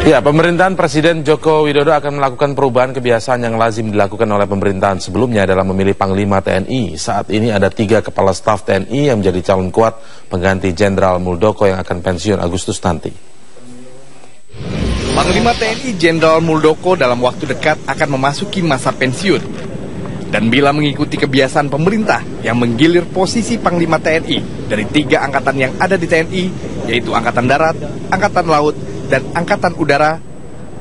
Ya, pemerintahan Presiden Joko Widodo akan melakukan perubahan kebiasaan yang lazim dilakukan oleh pemerintahan sebelumnya dalam memilih Panglima TNI. Saat ini ada 3 kepala staf TNI yang menjadi calon kuat pengganti Jenderal Muldoko yang akan pensiun Agustus nanti. Panglima TNI Jenderal Muldoko dalam waktu dekat akan memasuki masa pensiun. Dan bila mengikuti kebiasaan pemerintah yang menggilir posisi Panglima TNI dari 3 angkatan yang ada di TNI, yaitu Angkatan Darat, Angkatan Laut, dan Angkatan Udara,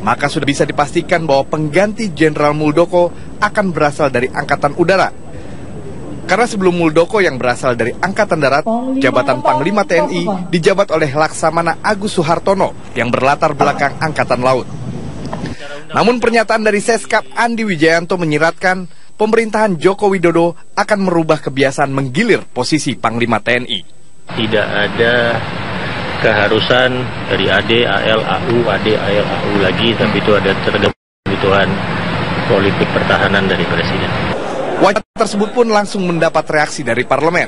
maka sudah bisa dipastikan bahwa pengganti Jenderal Muldoko akan berasal dari Angkatan Udara. Karena sebelum Muldoko yang berasal dari Angkatan Darat, jabatan Panglima TNI dijabat oleh Laksamana Agus Suhartono yang berlatar belakang Angkatan Laut. Namun pernyataan dari Seskap Andi Wijayanto menyiratkan pemerintahan Joko Widodo akan merubah kebiasaan menggilir posisi Panglima TNI. Tidak ada keharusan dari AD, AL, AU, AD, AL, AU lagi, tapi itu ada tergantung kebutuhan politik pertahanan dari Presiden. Wacana tersebut pun langsung mendapat reaksi dari parlemen.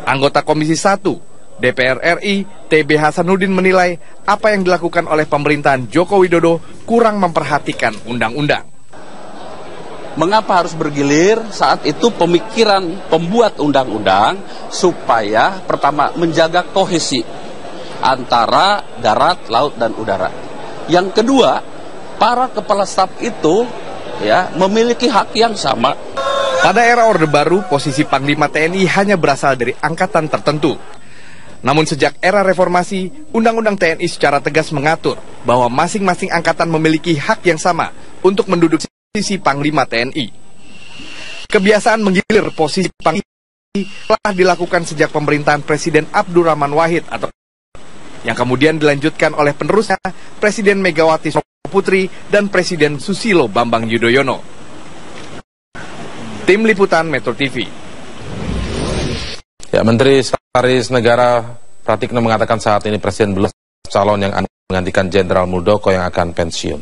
Anggota Komisi 1 DPR RI, TB Hasanuddin menilai apa yang dilakukan oleh pemerintahan Joko Widodo kurang memperhatikan undang-undang. Mengapa harus bergilir? Saat itu pemikiran pembuat undang-undang supaya pertama menjaga kohesi antara darat, laut, dan udara. Yang kedua, para kepala staf itu memiliki hak yang sama. Pada era Orde Baru, posisi Panglima TNI hanya berasal dari angkatan tertentu. Namun sejak era reformasi, Undang-Undang TNI secara tegas mengatur bahwa masing-masing angkatan memiliki hak yang sama untuk menduduki posisi Panglima TNI. Kebiasaan menggilir posisi Panglima telah dilakukan sejak pemerintahan Presiden Abdurrahman Wahid atau yang kemudian dilanjutkan oleh penerusnya Presiden Megawati Soekarno Putri dan Presiden Susilo Bambang Yudhoyono. Tim Liputan Metro TV. Ya, Menteri Sekretaris Negara Pratikno mengatakan saat ini Presiden belum calon yang akan menggantikan Jenderal Muldoko yang akan pensiun.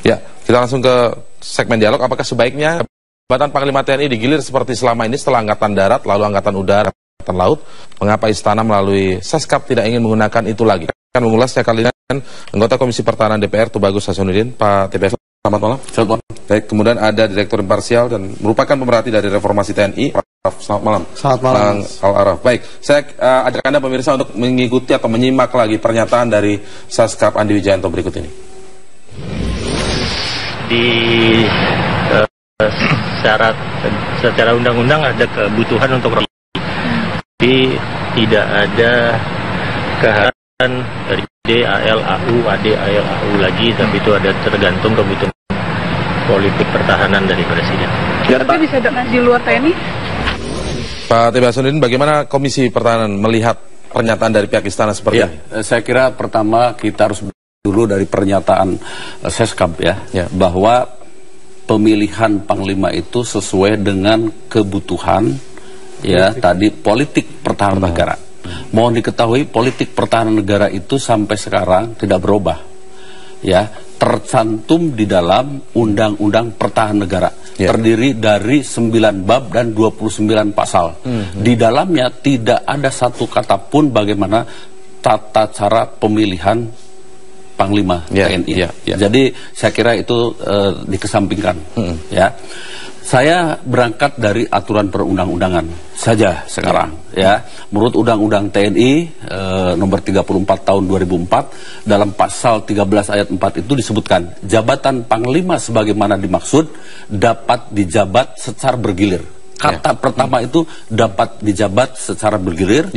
Ya, kita langsung ke segmen dialog. Apakah sebaiknya jabatan Panglima TNI digilir seperti selama ini setelah Angkatan Darat, lalu Angkatan Udara, Angkatan Laut? Mengapa Istana melalui Seskap tidak ingin menggunakan itu lagi? Akan mengulasnya kali ini anggota Komisi Pertahanan DPR Tubagus Hasanuddin. Pak TPS, selamat malam. Selamat malam. Baik, kemudian ada Direktur Imparsial dan merupakan pemerhati dari reformasi TNI. Selamat malam. Selamat malam. Al-Araf. Baik, saya ajak Anda pemirsa untuk mengikuti atau menyimak lagi pernyataan dari Seskap Andi Wijayanto berikut ini. Di secara undang-undang ada kebutuhan untuk tapi tidak ada keharusan dari AD, AL, AU, AD, AL, AU lagi, tapi itu ada tergantung kebutuhan politik pertahanan dari Presiden. Tapi bisa di luar TNI? Pak TB Hasanuddin, bagaimana Komisi Pertahanan melihat pernyataan dari pihak Istana seperti ini? Saya kira pertama kita harus dulu dari pernyataan Seskap bahwa pemilihan Panglima itu sesuai dengan kebutuhan tadi politik pertahanan negara. Mohon diketahui politik pertahanan negara itu sampai sekarang tidak berubah. Tercantum di dalam Undang-Undang Pertahanan Negara. Terdiri dari 9 bab dan 29 pasal. Di dalamnya tidak ada satu kata pun bagaimana tata cara pemilihan Panglima TNI. Jadi saya kira itu dikesampingkan. Saya berangkat dari aturan perundang-undangan saja sekarang. Menurut Undang-Undang TNI nomor 34 tahun 2004 dalam pasal 13 ayat 4 itu disebutkan jabatan Panglima sebagaimana dimaksud dapat dijabat secara bergilir. Kata pertama itu dapat dijabat secara bergilir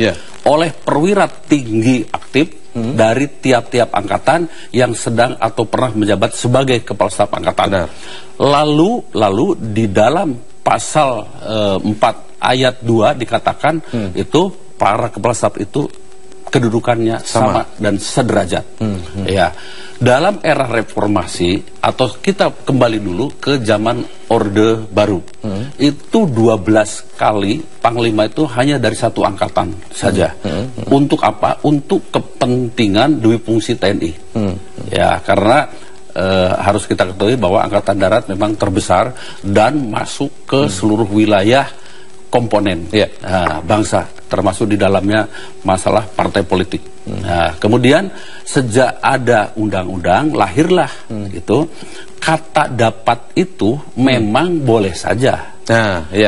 oleh perwira tinggi aktif dari tiap-tiap angkatan yang sedang atau pernah menjabat sebagai kepala staf angkatan. Lalu di dalam pasal 4 ayat 2 dikatakan itu para kepala staf itu kedudukannya sama dan sederajat. Dalam era reformasi atau kita kembali dulu ke zaman Orde Baru, itu 12 kali Panglima itu hanya dari satu angkatan saja. Untuk apa? Untuk kepentingan dui fungsi TNI. Karena harus kita ketahui bahwa Angkatan Darat memang terbesar dan masuk ke seluruh wilayah komponen bangsa, termasuk di dalamnya masalah partai politik. Nah, kemudian sejak ada undang-undang lahirlah itu kata dapat itu memang boleh saja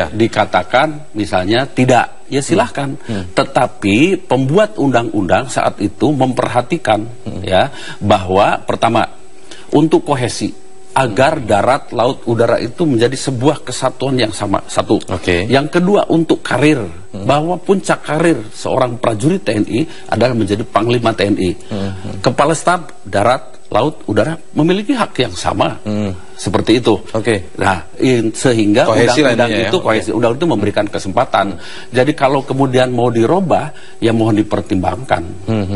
dikatakan misalnya tidak, ya silahkan. Tetapi pembuat undang-undang saat itu memperhatikan ya bahwa pertama untuk kohesi agar darat, laut, udara itu menjadi sebuah kesatuan yang sama. Satu. Yang kedua untuk karir, bahwa puncak karir seorang prajurit TNI adalah menjadi Panglima TNI. Kepala Staf darat, laut, udara memiliki hak yang sama. Seperti itu. Nah, sehingga undang-undang itu kohesi, undang itu memberikan kesempatan. Jadi kalau kemudian mau dirubah, ya mohon dipertimbangkan.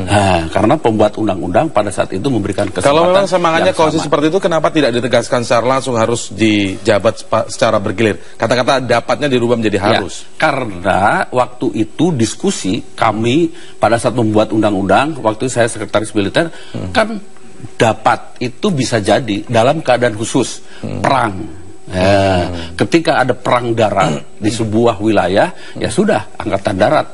Nah, karena pembuat undang-undang pada saat itu memberikan kesempatan. Kalau memang semangatnya kohesi seperti itu, kenapa tidak ditegaskan secara langsung harus dijabat secara bergilir? Kata-kata dapatnya dirubah menjadi harus. Karena waktu itu diskusi kami pada saat membuat undang-undang, waktu saya sekretaris militer, kan dapat itu bisa jadi dalam keadaan khusus perang. Ketika ada perang darat di sebuah wilayah, ya sudah angkatan darat,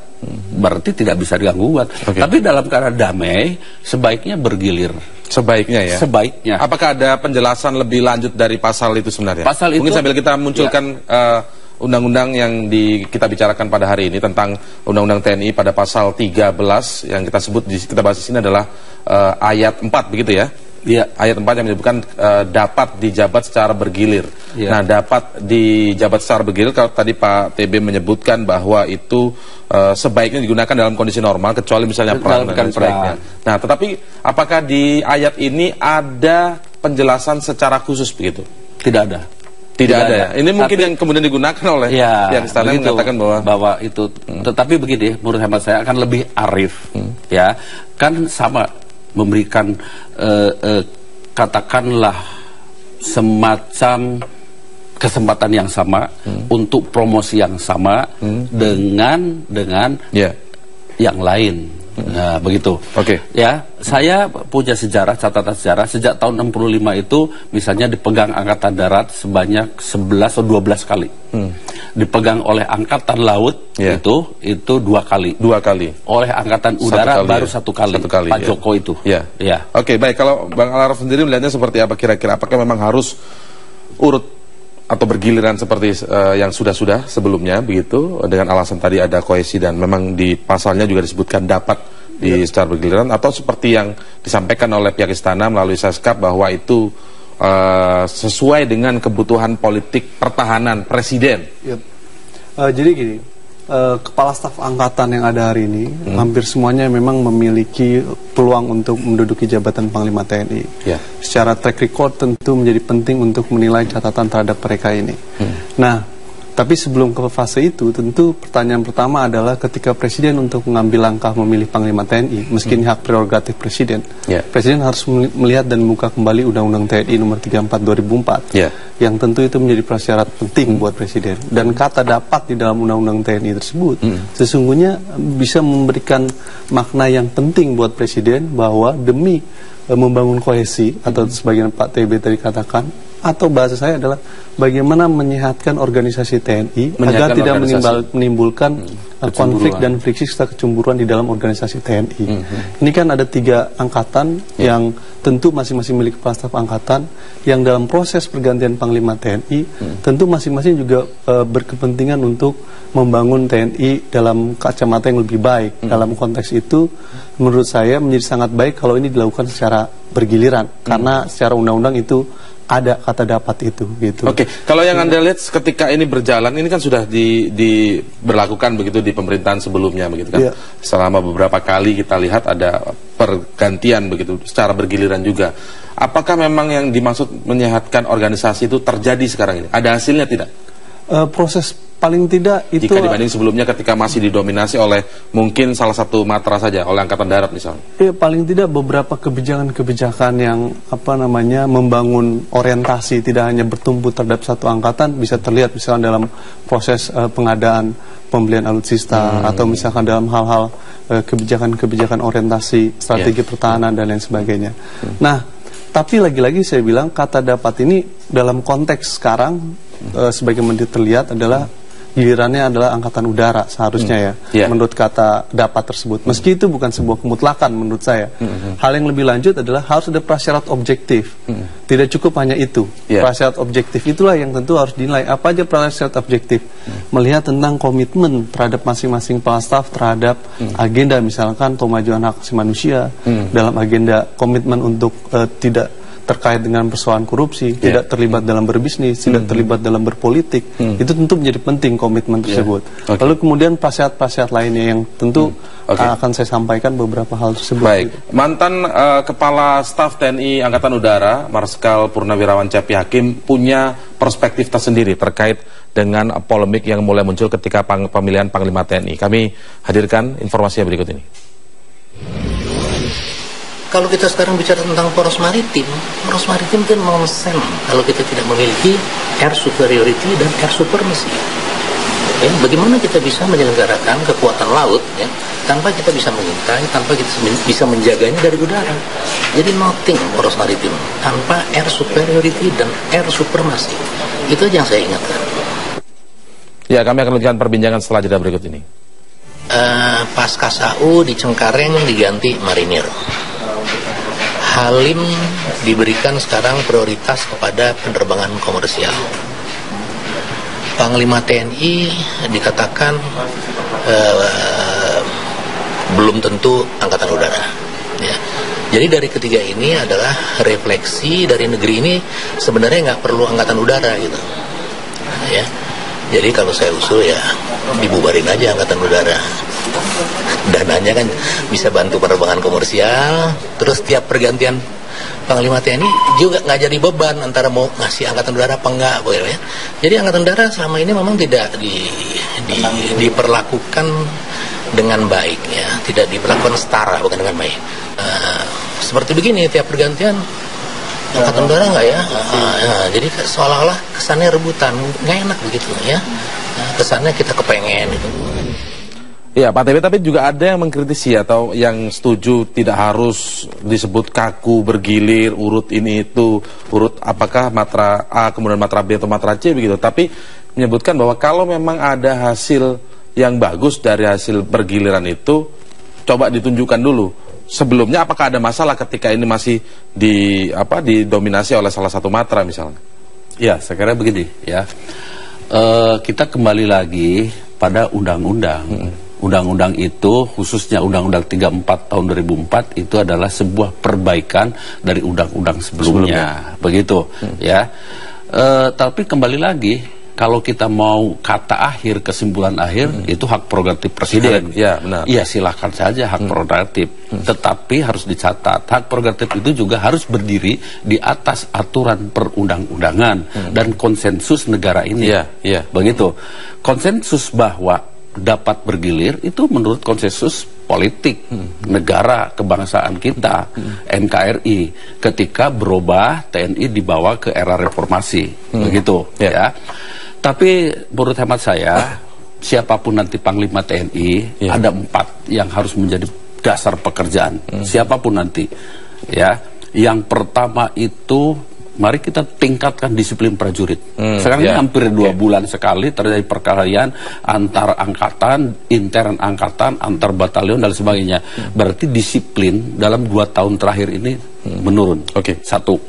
berarti tidak bisa diganggu. Tapi dalam keadaan damai sebaiknya bergilir. Sebaiknya ya. Sebaiknya. Apakah ada penjelasan lebih lanjut dari pasal itu sebenarnya? Pasal mungkin itu, sambil kita munculkan undang-undang yang kita bicarakan pada hari ini tentang undang-undang TNI pada pasal 13 yang kita sebut kita bahas di sini adalah ayat 4 begitu ya? Iya. Ayat 4 yang menyebutkan dapat dijabat secara bergilir. Nah, dapat dijabat secara bergilir, kalau tadi Pak TB menyebutkan bahwa itu sebaiknya digunakan dalam kondisi normal kecuali misalnya perang dan sebagainya. Nah, tetapi apakah di ayat ini ada penjelasan secara khusus begitu? Tidak ada. Tidak ada ya. Ini mungkin yang kemudian digunakan oleh yang istana mengatakan bahwa itu. Tetapi begini, menurut hemat saya akan lebih arif. Ya, kan sama memberikan katakanlah semacam kesempatan yang sama untuk promosi yang sama dengan yang lain. Nah, begitu. Ya, saya punya sejarah, catatan sejarah sejak tahun 65 itu misalnya dipegang angkatan darat sebanyak 11 atau 12 kali. Dipegang oleh angkatan laut itu 2 kali. 2 kali. Oleh angkatan udara baru 1 kali. Pak Joko itu. Oke, baik. Kalau Bang Al-Araf sendiri melihatnya seperti apa kira-kira? Apakah memang harus urut atau bergiliran seperti yang sudah-sudah sebelumnya begitu, dengan alasan tadi ada kohesi dan memang di pasalnya juga disebutkan dapat secara bergiliran, atau seperti yang disampaikan oleh pihak istana melalui Seskap bahwa itu sesuai dengan kebutuhan politik pertahanan presiden? Jadi gini, kepala staf angkatan yang ada hari ini hampir semuanya memang memiliki peluang untuk menduduki jabatan Panglima TNI. Secara track record tentu menjadi penting untuk menilai catatan terhadap mereka ini. Nah, tapi sebelum ke fase itu, tentu pertanyaan pertama adalah ketika presiden untuk mengambil langkah memilih Panglima TNI, meski ini hak prerogatif presiden, presiden harus melihat dan membuka kembali Undang-Undang TNI nomor 34 2004, yang tentu itu menjadi prasyarat penting buat presiden. Dan kata dapat di dalam Undang-Undang TNI tersebut sesungguhnya bisa memberikan makna yang penting buat presiden bahwa demi membangun kohesi, atau sebagian Pak TB tadi katakan, atau bahasa saya adalah bagaimana menyehatkan organisasi TNI agar tidak menimbulkan konflik dan friksi serta kecemburuan di dalam organisasi TNI. Ini kan ada 3 angkatan yang tentu masing-masing milik kepala staf angkatan, yang dalam proses pergantian Panglima TNI tentu masing-masing juga berkepentingan untuk membangun TNI dalam kacamata yang lebih baik. Dalam konteks itu menurut saya menjadi sangat baik kalau ini dilakukan secara bergiliran, karena secara undang-undang itu ada kata dapat itu gitu. Kalau yang Anda lihat ketika ini berjalan, ini kan sudah diberlakukan begitu di pemerintahan sebelumnya begitu kan. Selama beberapa kali kita lihat ada pergantian begitu secara bergiliran juga. Apakah memang yang dimaksud menyehatkan organisasi itu terjadi sekarang ini? Ada hasilnya tidak? Proses paling tidak itu, jika dibanding sebelumnya ketika masih didominasi oleh mungkin salah satu matra saja, oleh Angkatan Darat misalnya. Paling tidak beberapa kebijakan-kebijakan yang membangun orientasi, tidak hanya bertumpu terhadap satu angkatan, bisa terlihat misalnya dalam proses pengadaan pembelian alutsista, atau misalkan dalam hal-hal kebijakan-kebijakan orientasi strategi pertahanan dan lain sebagainya. Nah, tapi lagi-lagi saya bilang kata dapat ini dalam konteks sekarang sebagaimana terlihat adalah gilirannya adalah Angkatan Udara seharusnya menurut kata dapat tersebut. Meski itu bukan sebuah kemutlakan menurut saya. Hal yang lebih lanjut adalah harus ada prasyarat objektif. Tidak cukup hanya itu. Prasyarat objektif itulah yang tentu harus dinilai. Apa aja prasyarat objektif? Melihat tentang komitmen terhadap masing-masing kepala staf terhadap agenda misalkan pemajuan hak asasi manusia, dalam agenda komitmen untuk tidak terkait dengan persoalan korupsi, tidak terlibat dalam berbisnis, tidak terlibat dalam berpolitik, itu tentu menjadi penting komitmen tersebut. Lalu kemudian prasyarat-prasyarat lainnya yang tentu akan saya sampaikan beberapa hal tersebut. Baik, mantan Kepala Staf TNI Angkatan Udara, Marskal Purnawirawan Cepi Hakim punya perspektif tersendiri terkait dengan polemik yang mulai muncul ketika pemilihan Panglima TNI. Kami hadirkan informasinya berikut ini. Kalau kita sekarang bicara tentang poros maritim itu nonsen kalau kita tidak memiliki air superiority dan air supremacy. Ya, bagaimana kita bisa menyelenggarakan kekuatan laut tanpa kita bisa mengintai, tanpa kita bisa menjaganya dari udara. Jadi nothing poros maritim tanpa air superiority dan air supremacy. Itu aja yang saya ingatkan. Ya, kami akan lanjutkan perbincangan setelah jeda berikut ini. Paskas AU di Cengkareng diganti marinir. Halim diberikan sekarang prioritas kepada penerbangan komersial. Panglima TNI dikatakan belum tentu Angkatan Udara. Ya. Jadi dari ketiga ini adalah refleksi dari negeri ini sebenarnya nggak perlu Angkatan Udara gitu. Ya. Jadi kalau saya usul ya dibubarin aja Angkatan Udara. Dananya kan bisa bantu penerbangan komersial, terus tiap pergantian Panglima TNI juga nggak jadi beban antara mau ngasih Angkatan Udara apa enggak, ya. Jadi Angkatan Udara selama ini memang tidak diperlakukan dengan baik, ya, tidak diperlakukan setara, bukan dengan baik. Seperti begini tiap pergantian Angkatan Udara nggak ya? Jadi seolah-olah kesannya rebutan, nggak enak begitu ya. Kesannya kita kepengen gitu. Ya, Pak TB, tapi juga ada yang mengkritisi atau yang setuju tidak harus disebut kaku, bergilir, urut ini itu, urut apakah matra A, kemudian matra B atau matra C begitu. Tapi menyebutkan bahwa kalau memang ada hasil yang bagus dari hasil bergiliran itu, coba ditunjukkan dulu. Sebelumnya apakah ada masalah ketika ini masih didominasi oleh salah satu matra misalnya? Ya, saya kira begini ya. Kita kembali lagi pada undang-undang. Undang-undang itu, khususnya Undang-Undang 34 tahun 2004 itu adalah sebuah perbaikan dari undang-undang sebelumnya. Begitu, ya. Tapi kembali lagi, kalau kita mau kata akhir, kesimpulan akhir, itu hak prerogatif presiden. Ya, benar. Iya, silahkan saja hak prerogatif. Tetapi harus dicatat, hak prerogatif itu juga harus berdiri di atas aturan perundang-undangan dan konsensus negara ini. Begitu. Konsensus bahwa dapat bergilir itu menurut konsensus politik negara kebangsaan kita, NKRI, ketika berubah TNI dibawa ke era reformasi, begitu ya. Tapi menurut hemat saya, siapapun nanti Panglima TNI, ada 4 yang harus menjadi dasar pekerjaan, siapapun nanti ya. Yang pertama itu, mari kita tingkatkan disiplin prajurit. Sekarang ini hampir 2 bulan sekali terjadi perkelahian antar angkatan, intern angkatan, antar batalion dan sebagainya. Berarti disiplin dalam 2 tahun terakhir ini menurun. Satu.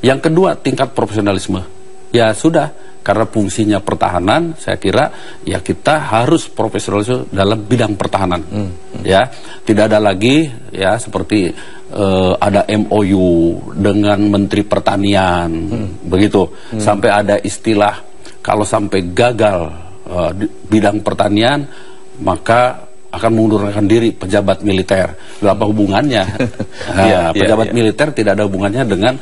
Yang kedua, tingkat profesionalisme. Ya sudah, karena fungsinya pertahanan, saya kira ya kita harus profesionalisme dalam bidang pertahanan. Ya, tidak ada lagi ya seperti ada MOU dengan Menteri Pertanian, begitu. Sampai ada istilah kalau sampai gagal bidang pertanian maka akan mengundurkan diri pejabat militer. Apa hubungannya? Pejabat militer tidak ada hubungannya dengan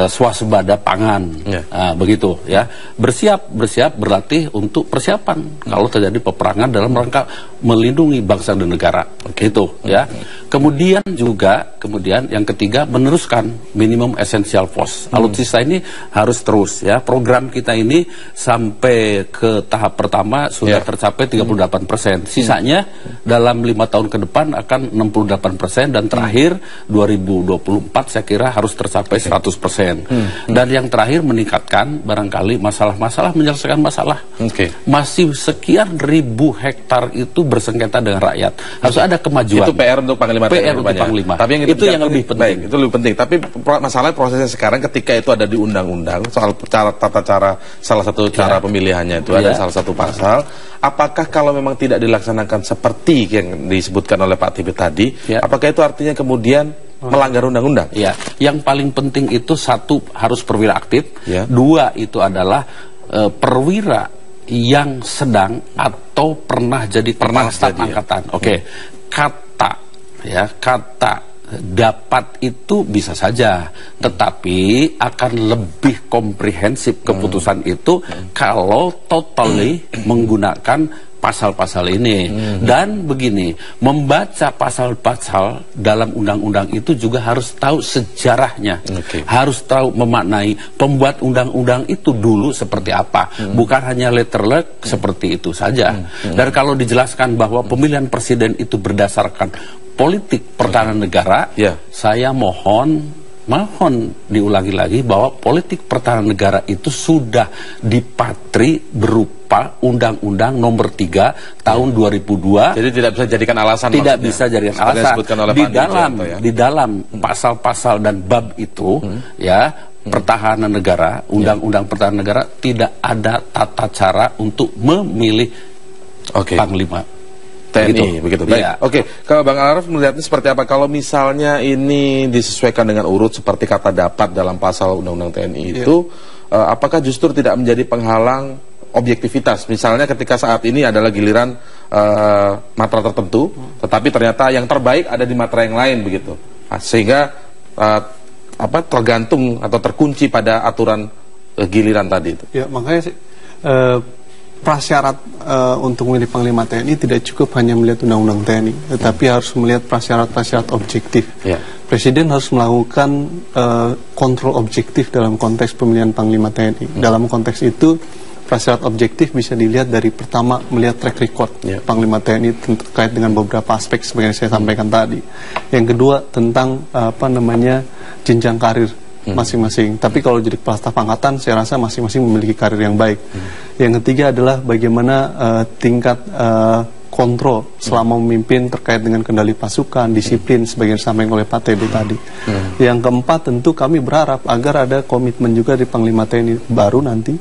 swasembada pangan. Begitu ya. Bersiap berlatih untuk persiapan kalau terjadi peperangan dalam rangka melindungi bangsa dan negara. Gitu ya. Kemudian yang ketiga meneruskan minimum essential force. Alutsista ini harus terus ya. Program kita ini sampai ke tahap pertama sudah tercapai 38%. Sisanya dalam 5 tahun ke depan akan 68% dan terakhir 2024 saya kira harus tercapai 100%. Dan yang terakhir meningkatkan barangkali menyelesaikan masalah. Masih sekian ribu hektar itu bersengketa dengan rakyat. Harus ada kemajuan. Itu PR untuk Panglima TNI. Tapi yang itu yang lebih penting. Baik, itu lebih penting. Tapi masalahnya prosesnya sekarang ketika itu ada di undang-undang soal tata cara salah satu cara pemilihannya itu ada salah satu pasal. Apakah kalau memang tidak dilaksanakan seperti yang disebutkan oleh Pak Tibet tadi, apakah itu artinya kemudian melanggar undang-undang? Ya, yang paling penting itu satu harus perwira aktif, dua itu adalah perwira yang sedang atau pernah jadi kepala staf angkatan. Kata dapat itu bisa saja, tetapi akan lebih komprehensif keputusan itu kalau totally menggunakan pasal-pasal ini. Dan begini, membaca pasal-pasal dalam undang-undang itu juga harus tahu sejarahnya, harus tahu memaknai pembuat undang-undang itu dulu seperti apa, bukan hanya letterlek seperti itu saja. Dan kalau dijelaskan bahwa pemilihan presiden itu berdasarkan politik pertahanan negara, saya mohon diulangi lagi bahwa politik pertahanan negara itu sudah dipatri berupa Undang-Undang Nomor 3 Tahun 2002. Jadi tidak bisa jadikan alasan. Tidak bisa jadikan alasan. Di dalam pasal-pasal dan bab itu, pertahanan negara, Undang-Undang Pertahanan Negara tidak ada tata cara untuk memilih panglima TNI, begitu. Baik. Oke, kalau Bang Al-Araf melihatnya seperti apa? Kalau misalnya ini disesuaikan dengan urut seperti kata dapat dalam pasal Undang-Undang TNI itu, apakah justru tidak menjadi penghalang objektivitas? Misalnya ketika saat ini adalah giliran matra tertentu, tetapi ternyata yang terbaik ada di matra yang lain, begitu. Sehingga tergantung atau terkunci pada aturan giliran tadi itu. Ya, makanya prasyarat untuk memilih Panglima TNI tidak cukup hanya melihat Undang-Undang TNI, tetapi harus melihat prasyarat-prasyarat objektif. Presiden harus melakukan kontrol objektif dalam konteks pemilihan Panglima TNI. Dalam konteks itu, prasyarat objektif bisa dilihat dari pertama melihat track record Panglima TNI terkait dengan beberapa aspek seperti yang saya sampaikan tadi. Yang kedua tentang jenjang karir masing-masing. Tapi kalau jadi kepala staf angkatan, saya rasa masing-masing memiliki karir yang baik. Yang ketiga adalah bagaimana tingkat kontrol selama memimpin terkait dengan kendali pasukan, disiplin, sebagian disampaikan oleh Pak TB tadi. Yang keempat tentu kami berharap agar ada komitmen juga di Panglima TNI baru nanti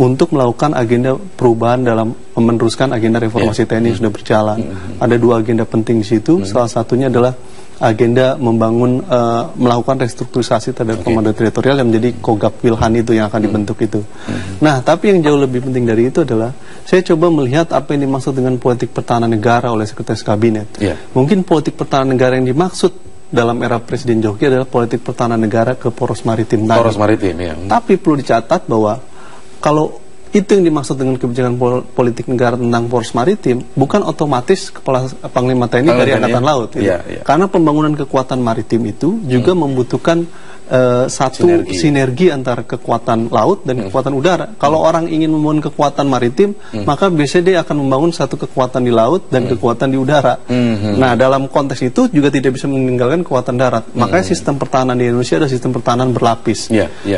untuk melakukan agenda perubahan dalam meneruskan agenda reformasi TNI yang sudah berjalan. Ada dua agenda penting di situ. Salah satunya adalah agenda membangun melakukan restrukturisasi terhadap komando teritorial yang menjadi Kogab Wilhan itu yang akan dibentuk itu. Nah, tapi yang jauh lebih penting dari itu adalah saya coba melihat apa yang dimaksud dengan politik pertahanan negara oleh Sekretaris Kabinet. Mungkin politik pertahanan negara yang dimaksud dalam era Presiden Jokowi adalah politik pertahanan negara ke poros maritim tadi. Poros maritim, Tapi perlu dicatat bahwa kalau itu yang dimaksud dengan kebijakan politik negara tentang poros maritim, bukan otomatis kepala Panglima TNI dari Angkatan Laut. Karena pembangunan kekuatan maritim itu juga membutuhkan satu sinergi antara kekuatan laut dan kekuatan udara. Kalau orang ingin membangun kekuatan maritim, maka biasanya dia akan membangun satu kekuatan di laut dan kekuatan di udara. Nah, dalam konteks itu juga tidak bisa meninggalkan kekuatan darat. Makanya sistem pertahanan di Indonesia ada sistem pertahanan berlapis.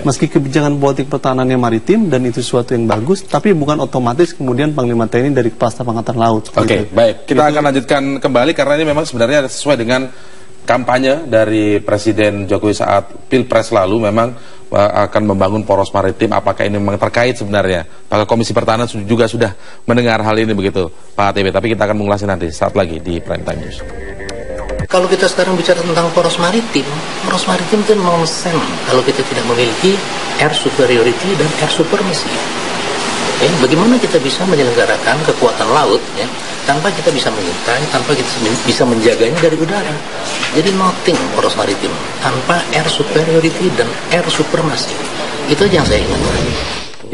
Meski kebijakan politik pertahanannya maritim dan itu sesuatu yang bagus, tapi bukan otomatis kemudian Panglima TNI dari Kepala Staf Angkatan Laut. Baik. Kita akan lanjutkan kembali karena ini memang sebenarnya sesuai dengan kampanye dari Presiden Jokowi saat Pilpres lalu, memang akan membangun poros maritim. Apakah ini memang terkait sebenarnya? Maka Komisi Pertahanan juga sudah mendengar hal ini, begitu Pak TB. Tapi kita akan mengulasnya nanti saat lagi di Prime Time News. Kalau kita sekarang bicara tentang poros maritim itu nonsen kalau kita tidak memiliki air superiority dan air supremacy. Bagaimana kita bisa menyelenggarakan kekuatan laut tanpa kita bisa mengintai, tanpa kita bisa menjaganya dari udara. Jadi nothing poros maritim tanpa air superiority dan air supremacy. Itu aja yang saya ingatkan.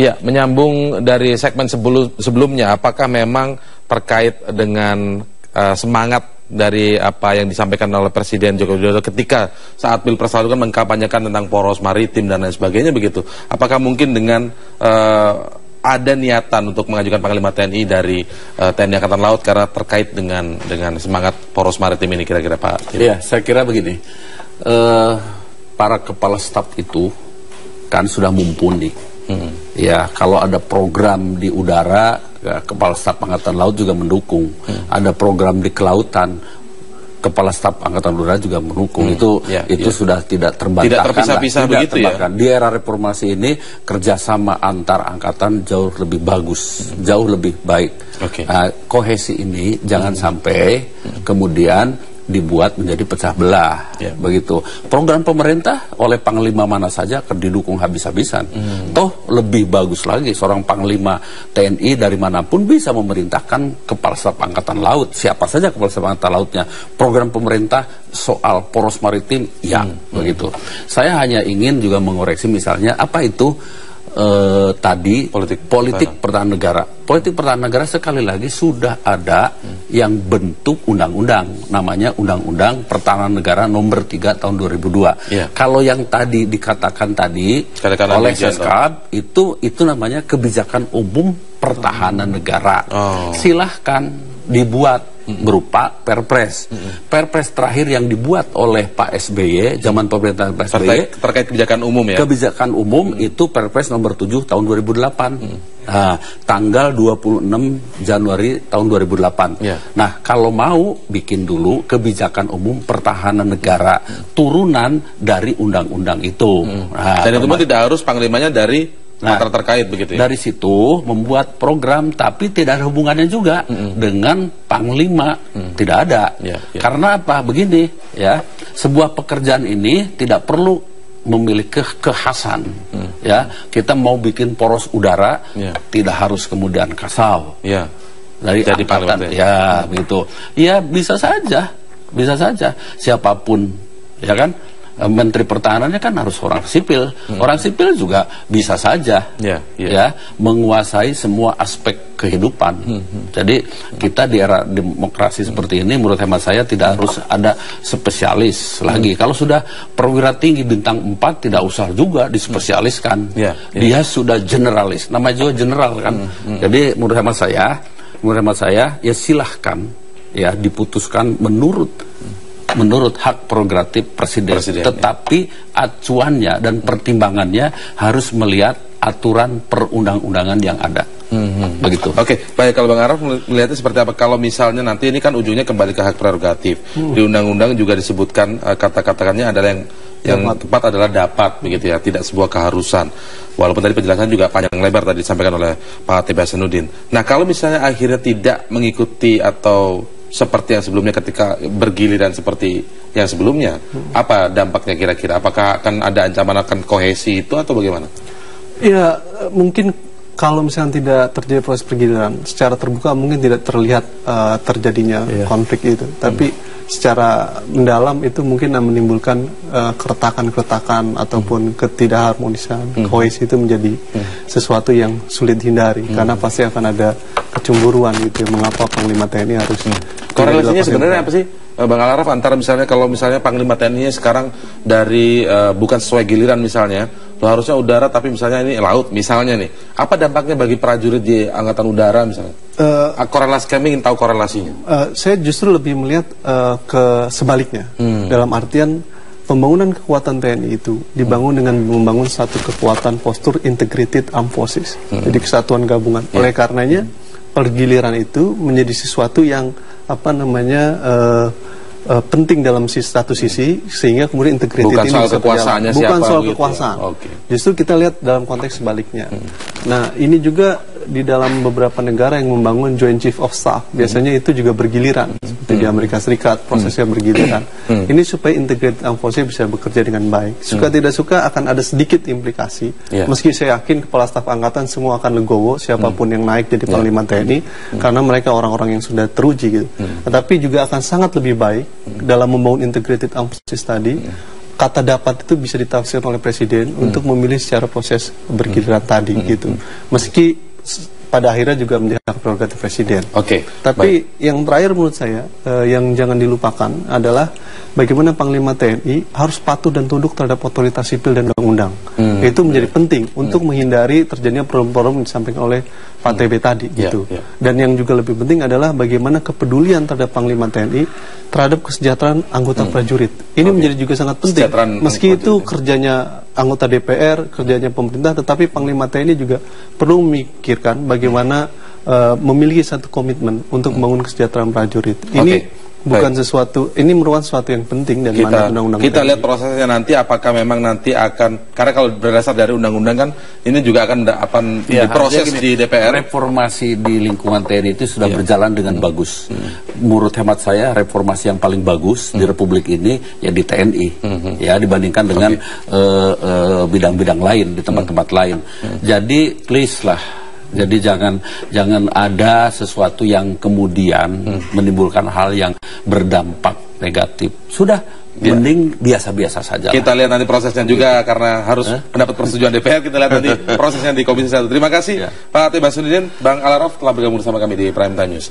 Ya, menyambung dari segmen sebelumnya, apakah memang terkait dengan semangat dari apa yang disampaikan oleh Presiden Joko Widodo ketika saat Pilpres lalu kan mengkampanyekan tentang poros maritim dan lain sebagainya begitu. Apakah mungkin dengan ada niatan untuk mengajukan Panglima TNI dari TNI Angkatan Laut karena terkait dengan semangat poros maritim ini kira-kira Pak? Iya, saya kira begini, para kepala staf itu kan sudah mumpuni. Ya, kalau ada program di udara, ya, Kepala Staf Angkatan Laut juga mendukung. Ada program di kelautan, Kepala Staf Angkatan Udara juga mendukung. Itu sudah tidak terbantahkan. Tidak terpisah-pisah begitu ya. Di era reformasi ini kerjasama antar angkatan jauh lebih bagus, jauh lebih baik. Kohesi ini jangan sampai kemudian dibuat menjadi pecah belah, begitu. Program pemerintah oleh panglima mana saja akan didukung habis-habisan. Toh lebih bagus lagi seorang panglima TNI dari manapun bisa memerintahkan Kepala Staf Angkatan Laut, siapa saja Kepala Staf Angkatan Lautnya. Program pemerintah soal poros maritim, begitu. Saya hanya ingin juga mengoreksi misalnya apa itu tadi politik pertahanan negara. Politik pertahanan negara sekali lagi sudah ada yang bentuk undang-undang, namanya Undang-Undang Pertahanan Negara Nomor 3 Tahun 2002. Kalau yang tadi dikatakan tadi oleh Seskap itu namanya Kebijakan Umum Pertahanan Negara. Silahkan dibuat berupa Perpres. Perpres terakhir yang dibuat oleh Pak SBY, zaman pemerintahan Pak SBY, terkait kebijakan umum ya? Kebijakan umum itu Perpres nomor 7 tahun 2008. Nah, tanggal 26 Januari tahun 2008. Nah, kalau mau bikin dulu Kebijakan Umum Pertahanan Negara, turunan dari undang-undang itu. Dan itu pun tidak harus panglimanya dari matra terkait begitu ya? Dari situ membuat program tapi tidak ada hubungannya juga dengan panglima, tidak ada. Karena apa? Begini ya, sebuah pekerjaan ini tidak perlu memiliki kekhasan. Ya, kita mau bikin poros udara tidak harus kemudian Kasau. Dari jadi angkatan, begitu. Ya bisa saja siapapun, ya kan? Menteri Pertahanannya kan harus orang sipil. Orang sipil juga bisa saja menguasai semua aspek kehidupan. Jadi kita di era demokrasi seperti ini menurut hemat saya tidak harus ada spesialis lagi. Kalau sudah perwira tinggi bintang 4 tidak usah juga dispesialiskan. Dia sudah generalis. Namanya juga general kan. Jadi menurut hemat saya ya silahkan ya diputuskan menurut hak prerogatif presiden. Tetapi acuannya dan pertimbangannya harus melihat aturan perundang-undangan yang ada. Begitu. Oke, baik, kalau Bang Araf melihatnya seperti apa? Kalau misalnya nanti ini kan ujungnya kembali ke hak prerogatif. Di undang-undang juga disebutkan kata-katanya adalah yang tepat adalah dapat, begitu ya, tidak sebuah keharusan. Walaupun tadi penjelasan juga panjang lebar tadi disampaikan oleh Pak T.B. Hasanuddin. Nah, kalau misalnya akhirnya tidak mengikuti atau seperti yang sebelumnya ketika bergiliran seperti yang sebelumnya, apa dampaknya kira-kira? Apakah akan ada ancaman akan kohesi itu atau bagaimana? Ya, mungkin kalau misalnya tidak terjadi proses pergiliran secara terbuka mungkin tidak terlihat terjadinya konflik itu, tapi secara mendalam itu mungkin menimbulkan keretakan-keretakan ataupun ketidakharmonisan. Kohesi itu menjadi sesuatu yang sulit dihindari karena pasti akan ada kecemburuan gitu ya, mengapa Panglima TNI harus korelasinya sebenarnya apa sih Bang Al-Araf antara misalnya kalau misalnya Panglima TNI sekarang dari bukan sesuai giliran misalnya lo harusnya udara tapi misalnya ini laut misalnya nih, apa dampaknya bagi prajurit di Angkatan Udara misalnya? Korelasi, kami ingin tahu korelasinya. Saya justru lebih melihat ke sebaliknya, dalam artian pembangunan kekuatan TNI itu dibangun dengan membangun satu kekuatan postur integrated armed forces, jadi kesatuan gabungan. Oleh karenanya pergiliran itu menjadi sesuatu yang penting dalam satu sisi, sehingga kemudian integrated bukan ini soal kekuasaannya bukan soal kekuasaan. Justru kita lihat dalam konteks sebaliknya. Nah, ini juga di dalam beberapa negara yang membangun Joint Chief of Staff, biasanya itu juga bergiliran, seperti di Amerika Serikat prosesnya bergiliran. Ini supaya integrated armed forces bisa bekerja dengan baik. Suka tidak suka akan ada sedikit implikasi. Meski saya yakin Kepala Staf Angkatan semua akan legowo siapapun yang naik jadi Panglima TNI, karena mereka orang-orang yang sudah teruji gitu. Tetapi juga akan sangat lebih baik dalam membangun integrated armed forces tadi. Kata dapat itu bisa ditafsirkan oleh Presiden untuk memilih secara proses bergiliran tadi gitu. Meski pada akhirnya juga menjadi hak prerogatif presiden. Tapi baik. yang terakhir menurut saya yang jangan dilupakan adalah bagaimana Panglima TNI harus patuh dan tunduk terhadap otoritas sipil dan undang-undang. Itu menjadi penting untuk menghindari terjadinya problem-problem yang disampaikan oleh Pak TB tadi gitu. Dan yang juga lebih penting adalah bagaimana kepedulian terhadap Panglima TNI terhadap kesejahteraan anggota prajurit. Ini menjadi juga sangat penting. Meski itu kerjanya anggota DPR, kerjanya pemerintah, tetapi Panglima TNI juga perlu memikirkan bagaimana memiliki satu komitmen untuk membangun kesejahteraan prajurit. Ini bukan sesuatu, ini merupakan sesuatu yang penting dan mandat undang-undang. Kita lihat prosesnya nanti, apakah memang nanti akan, karena kalau berdasar dari undang-undang kan, ini juga akan diproses di DPR. Reformasi di lingkungan TNI itu sudah berjalan dengan bagus. Menurut hemat saya, reformasi yang paling bagus di Republik ini ya di TNI, ya dibandingkan dengan bidang-bidang lain di tempat-tempat lain. Jadi please lah. Jadi jangan ada sesuatu yang kemudian menimbulkan hal yang berdampak negatif. Sudah, mending biasa-biasa saja. Kita lihat nanti prosesnya juga karena harus mendapat persetujuan DPR. Kita lihat nanti prosesnya di Komisi 1. Terima kasih Pak T. Basudin, Bang Al Araf telah bergabung bersama kami di Prime Time News.